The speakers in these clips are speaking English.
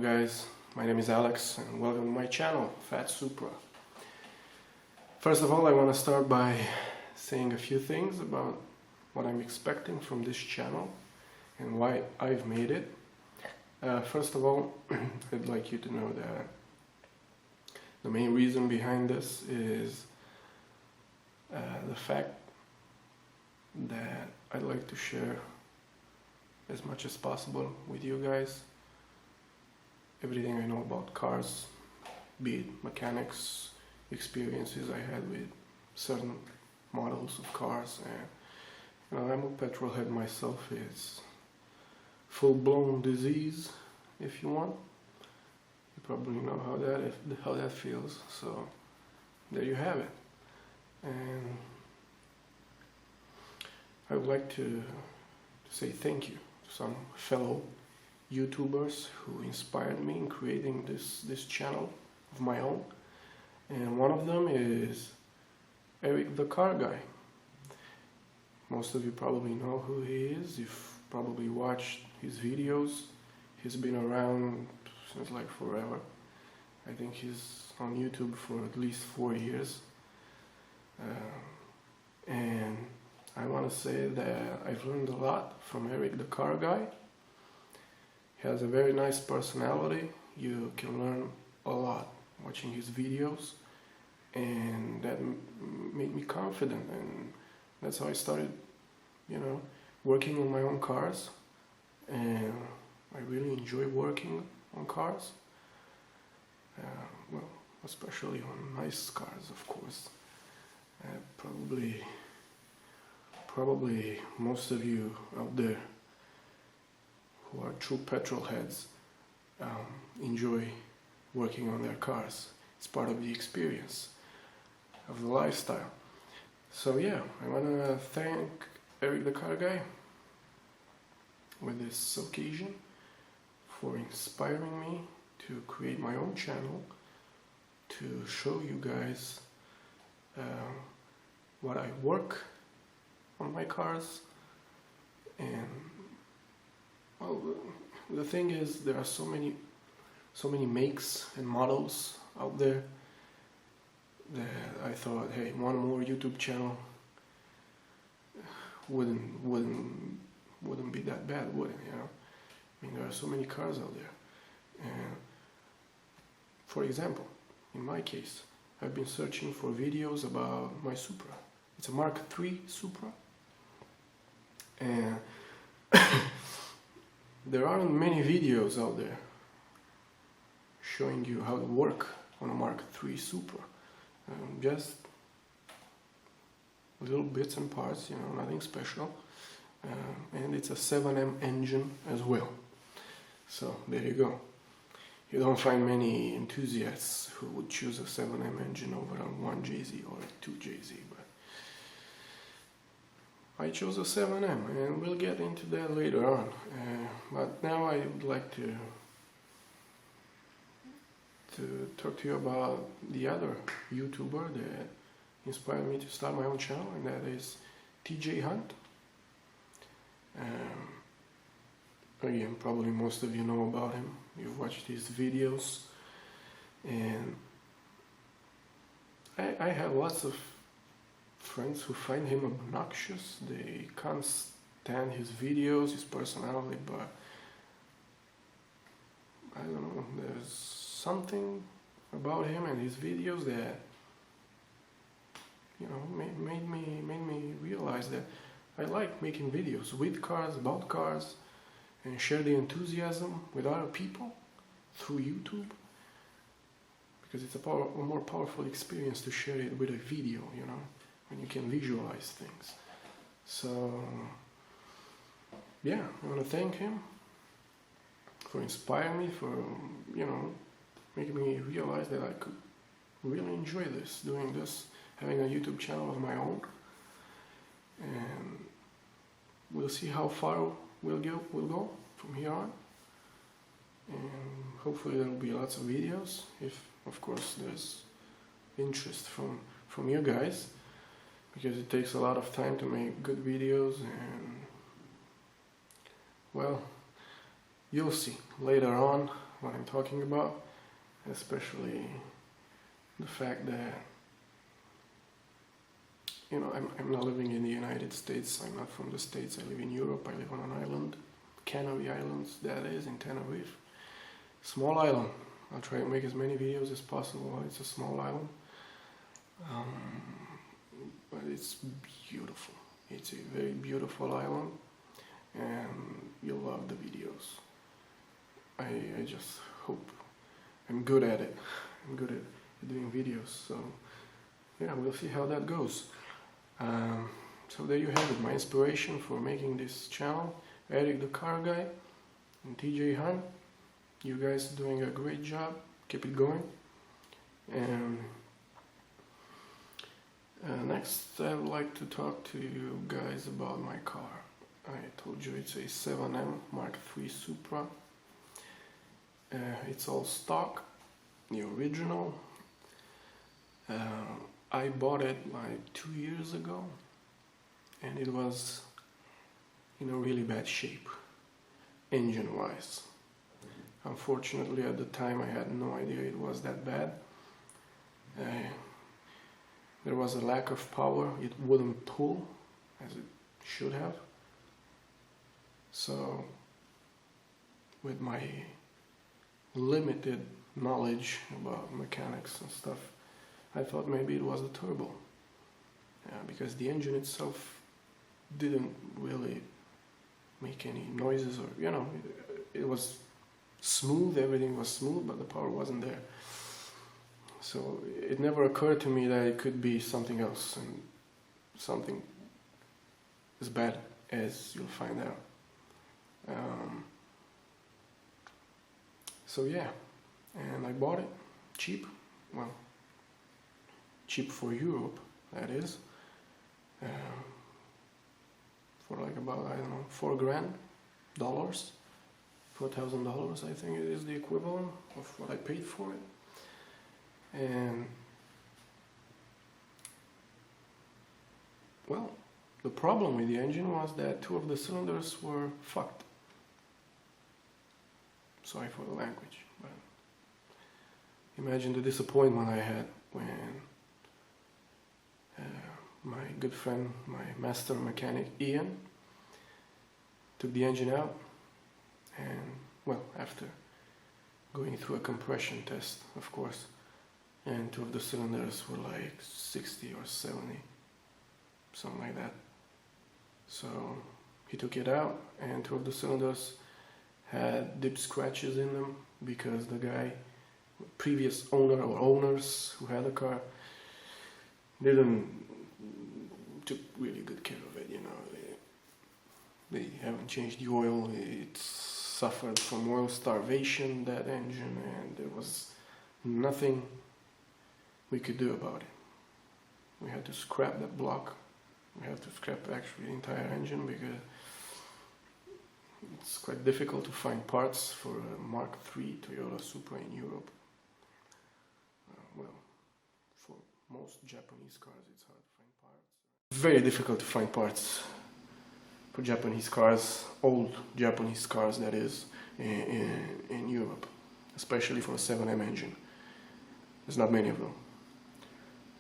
guys, my name is Alex and welcome to my channel, FatSupra. First of all, I want to start by saying a few things about what I'm expecting from this channel and why I've made it. First of all, I'd like you to know that the main reason behind this is the fact that I'd like to share as much as possible with you guys everything I know about cars, be it mechanics, experiences I had with certain models of cars. And I'm a petrol head myself. It's full-blown disease, if you want. You probably know how that feels. So there you have it. And I would like to say thank you to some fellow YouTubers who inspired me in creating this channel of my own, and one of them is Eric the Car Guy. Most of you probably know who he is. You've probably watched his videos. He's been around since like forever. I think he's on YouTube for at least 4 years, and I want to say that I've learned a lot from Eric the Car Guy. He has a very nice personality. You can learn a lot watching his videos, and that made me confident, and that's how I started, working on my own cars. And I really enjoy working on cars, well, especially on nice cars, of course. Probably most of you out there who are true petrol heads enjoy working on their cars. It's part of the experience, of the lifestyle. So yeah, I want to thank Eric the Car Guy with this occasion for inspiring me to create my own channel, to show you guys what I work on my cars. And well, the thing is, there are so many makes and models out there that I thought, hey, one more YouTube channel wouldn't be that bad, would it? I mean, there are so many cars out there. And for example, in my case, I've been searching for videos about my Supra. It's a Mk3 Supra, and there aren't many videos out there showing you how to work on a Mk3 Supra. Just little bits and parts, nothing special. And it's a 7M engine as well. So there you go. You don't find many enthusiasts who would choose a 7M engine over a 1JZ or a 2JZ, but I chose a 7M, and we'll get into that later on. But now I would like to talk to you about the other YouTuber that inspired me to start my own channel, and that is TJ Hunt. Again, probably most of you know about him. You've watched his videos, and I have lots of friends who find him obnoxious. They can't stand his videos, his personality, but I don't know, there's something about him and his videos that made me realize that I like making videos with cars, about cars, and share the enthusiasm with other people through YouTube, because it's a more powerful experience to share it with a video, when you can visualize things. So yeah, I want to thank him for inspiring me, for making me realize that I could really enjoy doing this, having a YouTube channel of my own. And we'll see how far we'll go from here on, and hopefully there will be lots of videos, if of course there's interest from you guys, because it takes a lot of time to make good videos. And well, you'll see later on what I'm talking about, especially the fact that, you know, I'm not living in the United States, I'm not from the States, I live in Europe, I live on an island, Canary Islands, that is, in Tenerife. Small island. I'll try to make as many videos as possible. It's a small island. But it's beautiful. It's a very beautiful island, and you'll love the videos. I just hope I'm good at it. I'm good at doing videos, so yeah, we'll see how that goes. So there you have it, my inspiration for making this channel, Eric the Car Guy and TJ Han. You guys are doing a great job, keep it going. And next I'd like to talk to you guys about my car. I told you it's a 7M Mk3 Supra. It's all stock, the original. I bought it like 2 years ago, and it was in a really bad shape, engine wise. Unfortunately, at the time I had no idea it was that bad. There was a lack of power, it wouldn't pull as it should have. So, with my limited knowledge about mechanics and stuff, I thought maybe it was the turbo. Because the engine itself didn't really make any noises, or, you know, it was smooth, everything was smooth, but the power wasn't there. So it never occurred to me that it could be something else, and something as bad as you'll find out. So yeah, and I bought it cheap, well, cheap for Europe, that is, for like about, I don't know, $4,000, $4,000, I think it is the equivalent of what I paid for it. And well, the problem with the engine was that 2 of the cylinders were fucked. Sorry for the language, but imagine the disappointment I had when my good friend, my master mechanic Ian, took the engine out, and well, after going through a compression test, of course, and 2 of the cylinders were like 60 or 70, something like that. So he took it out, and 2 of the cylinders had deep scratches in them because the guy, previous owner or owners who had the car, took really good care of it, you know. They haven't changed the oil, it suffered from oil starvation, that engine, and there was nothing we could do about it. We had to scrap that block. We had to scrap actually the entire engine because it's quite difficult to find parts for a Mk3 Toyota Supra in Europe. Well, for most Japanese cars it's hard to find parts. Very difficult to find parts for Japanese cars, old Japanese cars that is, in Europe, especially for a 7M engine. There's not many of them.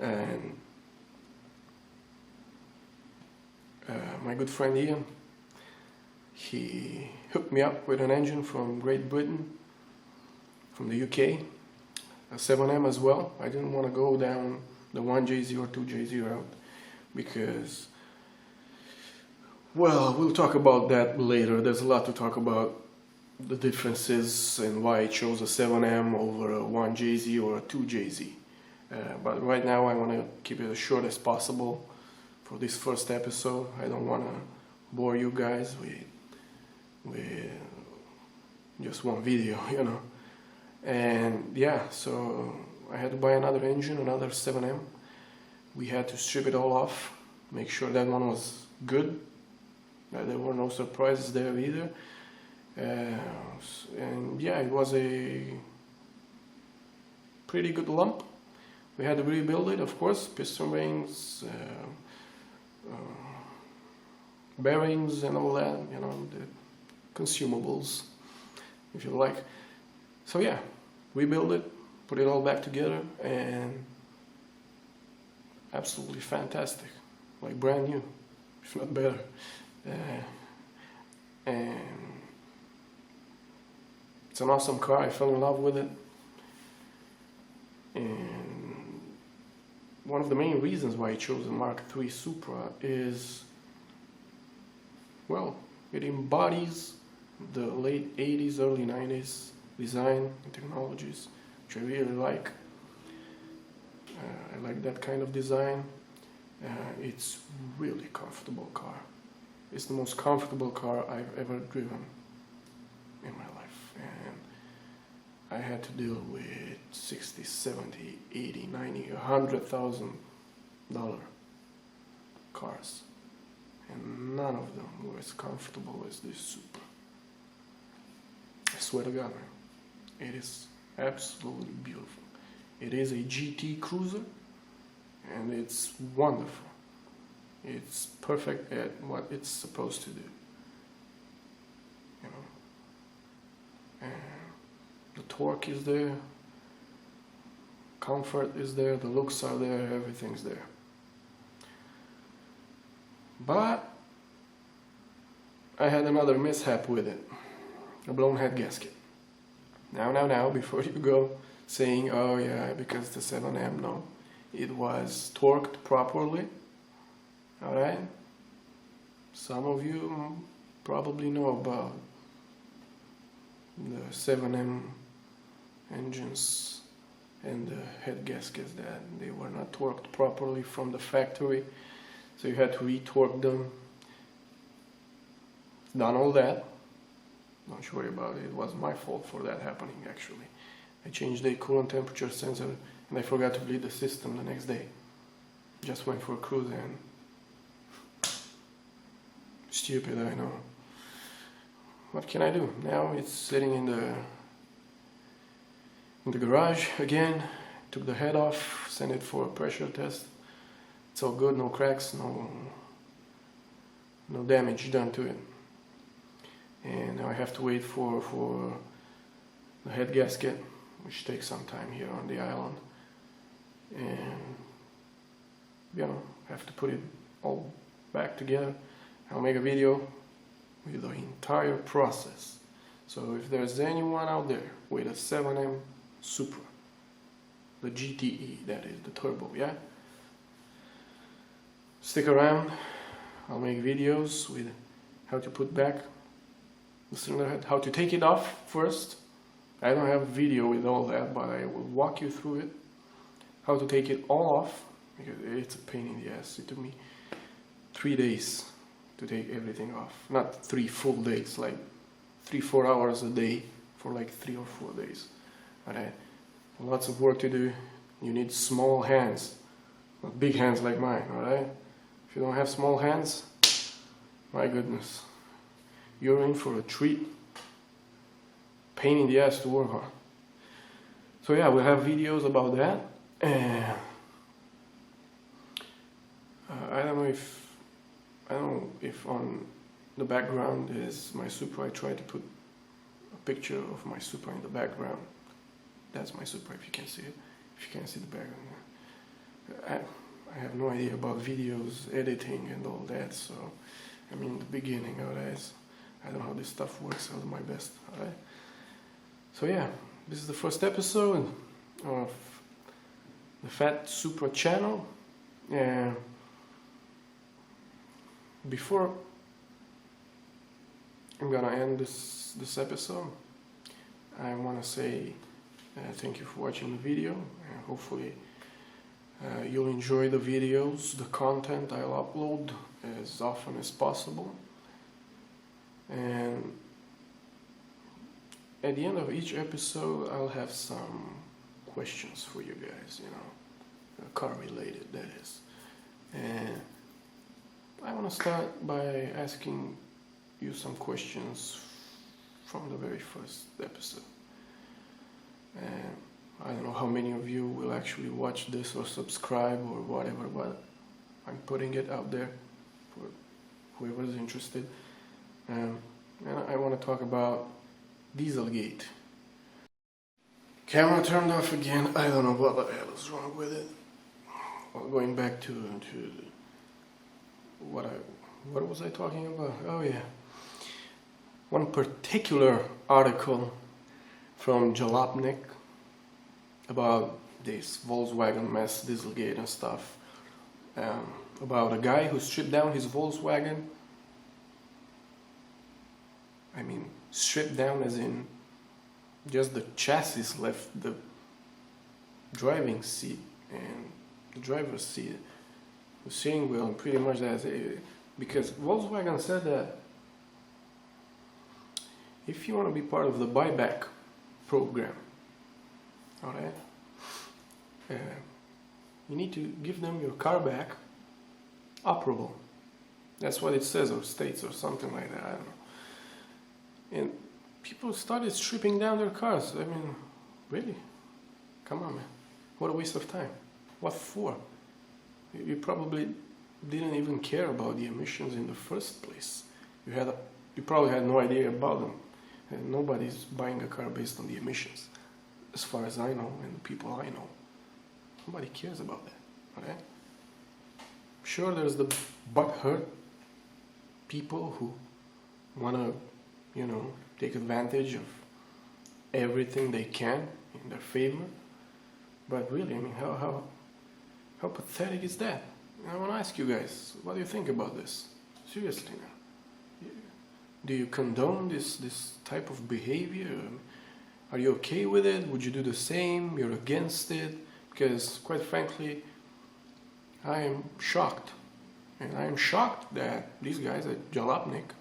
And my good friend Ian, he hooked me up with an engine from Great Britain, from the UK, a 7M as well. I didn't want to go down the 1JZ or 2JZ route because, well, we'll talk about that later. There's a lot to talk about, the differences and why I chose a 7M over a 1JZ or a 2JZ. But right now I want to keep it as short as possible for this first episode. I don't want to bore you guys with just one video, you know. And yeah, so I had to buy another engine, another 7M. We had to strip it all off, make sure that one was good, that there were no surprises there either. And yeah, it was a pretty good lump. We had to rebuild it, of course, piston rings, bearings and all that, you know, the consumables, if you like. So yeah, we built it, put it all back together, and absolutely fantastic, like brand new, if not better. And it's an awesome car. I fell in love with it, and one of the main reasons why I chose the Mk3 Supra is, well, it embodies the late 80s, early 90s design and technologies, which I really like. I like that kind of design. It's really comfortable car. It's the most comfortable car I've ever driven in my life, and I had to deal with 60, 70, 80, 90, $100,000 cars, and none of them were as comfortable as this Supra. I swear to God, man, it is absolutely beautiful. It is a GT cruiser, and it's wonderful. It's perfect at what it's supposed to do, you know. And the torque is there, comfort is there, the looks are there, everything's there. But I had another mishap with it, a blown head gasket. Now, before you go saying, oh yeah, because the 7M, no. It was torqued properly, alright? Some of you probably know about the 7M engines and the head gaskets, that they were not torqued properly from the factory, so you had to re-torque them. Done all that. Don't worry about it. It was my fault for that happening, actually. I changed the coolant temperature sensor and I forgot to bleed the system the next day. Just went for a cruise and... stupid, I know. What can I do? Now it's sitting in the garage again. Took the head off, sent it for a pressure test. It's all good, no cracks, no damage done to it. And now I have to wait for the head gasket, which takes some time here on the island, and you know, have to put it all back together. I'll make a video with the entire process. So if there's anyone out there with a 7M Supra, the GTE, that is the turbo, yeah, stick around. I'll make videos with how to put back the cylinder head, how to take it off first. I don't have a video with all that, but I will walk you through it. How to take it all off, because it's a pain in the ass. It took me 3 days to take everything off. Not 3 full days, like 3-4 hours a day for like 3 or 4 days. But lots of work to do. You need small hands, not big hands like mine, alright? If you don't have small hands, my goodness, you're in for a treat. Pain in the ass to work on. So yeah, we'll have videos about that. And I don't know if on the background is my Supra. I tried to put a picture of my Supra in the background. That's my Supra, if you can see it. If you can't see the background, I have no idea about videos, editing and all that, so I'm in the beginning, alright? I don't know how this stuff works. I'll do my best, alright? So yeah, this is the first episode of the FatSupra channel. And before I'm gonna end this episode, I want to say thank you for watching the video, and hopefully you'll enjoy the videos, the content I'll upload as often as possible. And at the end of each episode, I'll have some questions for you guys, you know, car related, that is. And I want to start by asking you some questions from the very first episode. And I don't know how many of you will actually watch this or subscribe or whatever, but I'm putting it out there for whoever's interested. And I want to talk about Dieselgate. Camera turned off again. I don't know what the hell is wrong with it. Well, going back to what was I talking about? Oh yeah, one particular article from Jalopnik about this Volkswagen mess, Dieselgate and stuff. About a guy who stripped down his Volkswagen. I mean, stripped down as in just the chassis left, the driving seat and the driver's seat, the steering wheel, and pretty much that's it. Because Volkswagen said that if you want to be part of the buyback program, alright, you need to give them your car back operable. That's what it says or states or something like that, I don't know. And people started stripping down their cars. I mean, really? Come on, man. What a waste of time. What for? You probably didn't even care about the emissions in the first place. You probably had no idea about them. And nobody's buying a car based on the emissions, as far as I know, and the people I know. Nobody cares about that, okay? Sure, there's the butthurt people who wanna, take advantage of everything they can in their favor. But really, I mean, how pathetic is that? I want to ask you guys, what do you think about this? Seriously now. Do you condone this type of behavior? Are you okay with it? Would you do the same? You're against it? Because, quite frankly, I am shocked. And I am shocked that these guys at Jalopnik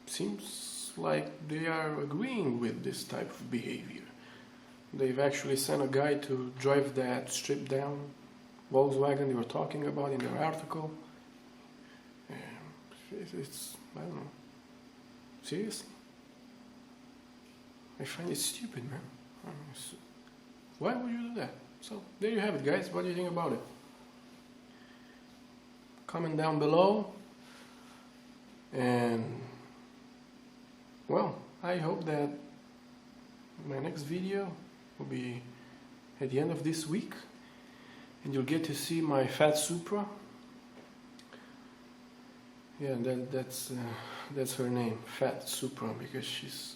seems like they are agreeing with this type of behavior. They've actually sent a guy to drive that stripped down Volkswagen they were talking about in their article. It's, I don't know. Seriously? I find it stupid, man. Why would you do that? So, there you have it, guys. What do you think about it? Comment down below. And, well, I hope that my next video will be at the end of this week. And you'll get to see my FatSupra. Yeah, that's her name, FatSupra, because she's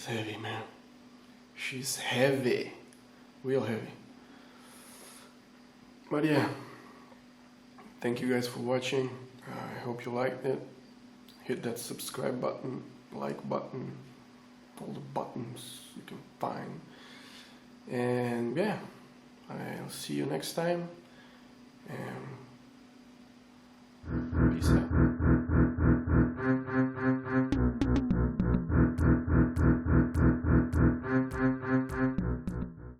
heavy, man. She's heavy, real heavy. But yeah, thank you guys for watching. I hope you liked it. Hit that subscribe button, like button, all the buttons you can find. And yeah, I'll see you next time. And peace out.